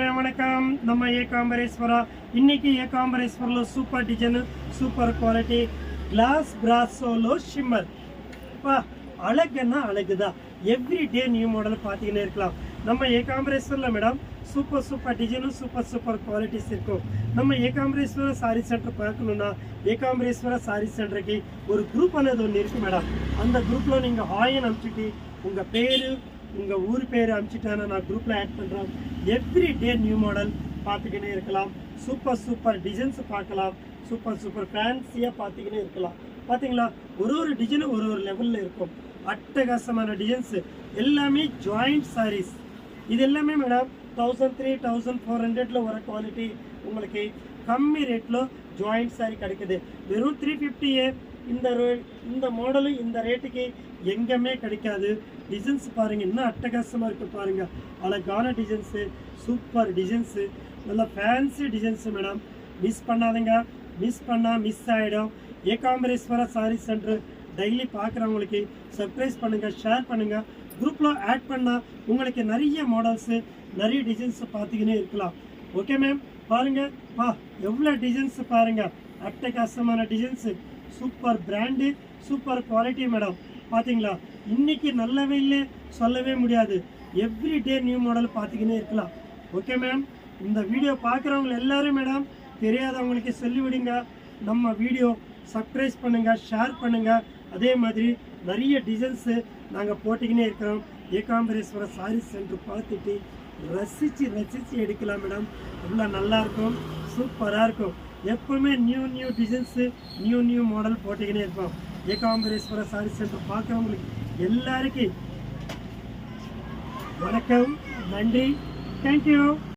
Ma'am வணக்கம். நம்ம ஏகாம்பரேஸ்வரா இன்னைக்கு ஏகாம்பரேஸ்வரில் super design super quality class பிராசோலோ ஷிம்மர். பா அழகுன்னா அழகுதான். எவ்ரி டே நியூ மாடல் பார்த்தீங்கன்னு இருக்கலாம். நம்ம ஏகாம்பரேஸ்வரில் மேடம் சூப்பர் டிசைனும் சூப்பர் குவாலிட்டிஸ் இருக்கும். நம்ம ஏகாம்பரேஸ்வர சாரி சென்டர் பார்க்கணுன்னா ஏகாம்பரேஸ்வர சாரி சென்டருக்கு ஒரு குரூப் ஆனது ஒன்று இருக்குது மேடம். அந்த குரூப்பில் நீங்கள் ஹாய்னு அனுப்பிச்சிட்டு உங்கள் பேர் உங்கள் ஊர் பேர் அனுப்பிச்சிட்டானா நான் குரூப்பில் ஆட் பண்ணுறேன். எவ்ரி டே நியூ மாடல் பார்த்துக்கினே இருக்கலாம். சூப்பர் டிசைன்ஸ் பார்க்கலாம். சூப்பர் ஃபேன்சியாக பார்த்துக்கினே இருக்கலாம். பார்த்தீங்களா, ஒரு டிசைனும் ஒரு லெவலில் இருக்கும். அட்டகாசமான டிசைன்ஸு எல்லாமே ஜாயிண்ட் சாரீஸ். இது எல்லாமே மேடம் 1300 1400 வர குவாலிட்டி உங்களுக்கு கம்மி ரேட்டில் ஜாயிண்ட் சாரி கிடைக்குது. வெறும் 350 இந்த மாடலு இந்த ரேட்டுக்கு எங்கேயுமே கிடைக்காது. டிசைன்ஸ் பாருங்கள், இன்னும் அட்டகாசமாக இருக்குது பாருங்கள். அழகான டிசைன்ஸு, சூப்பர் டிசைன்ஸு, நல்ல ஃபேன்சி டிசைன்ஸு மேடம். மிஸ் பண்ணாதீங்க. மிஸ் பண்ணால் மிஸ் ஆகிடும். ஏகாம்பரேஸ்வர சாரி சென்டர் டெய்லி பார்க்குறவங்களுக்கு சர்ப்ரைஸ் பண்ணுங்கள், ஷேர் பண்ணுங்கள். குரூப்பில் ஆட் பண்ணால் உங்களுக்கு நிறைய மாடல்ஸு நிறைய டிசைன்ஸு பார்த்துக்கினே இருக்கலாம். ஓகே மேம், பாருங்கள் எவ்வளோ டிசைன்ஸு பாருங்கள். அட்டகாசமான designs, super brand, super quality madam. பார்த்தீங்களா, இன்னைக்கு நல்லவே இல்லை சொல்லவே முடியாது. எவ்ரி டே நியூ மாடல் பார்த்துக்கினே இருக்கலாம். ஓகே மேம், இந்த வீடியோ பார்க்குறவங்க எல்லாரும் மேடம் தெரியாதவங்களுக்கு சொல்லிவிடுங்க. நம்ம வீடியோ சப்ஸ்கிரைப் பண்ணுங்கள், ஷேர் பண்ணுங்கள். அதே மாதிரி நிறைய டிசைன்ஸு நாங்கள் போட்டுக்கினே இருக்கிறோம். ஏகாம்பரேஸ்வர சாரி சென்டர் பார்த்துட்டு ரசித்து எடுக்கலாம் மேடம். எவ்வளோ நல்லாயிருக்கும், சூப்பராக இருக்கும். எப்போவுமே நியூ டிசைன்ஸு நியூ மாடல் போட்டுக்கினே இருப்போம். ஏகாம்பரேஸ்வர சாரி சென்டர் பார்க்குறவங்களுக்கு எல்லாருக்கும் வணக்கம், நன்றி, தேங்க்யூ.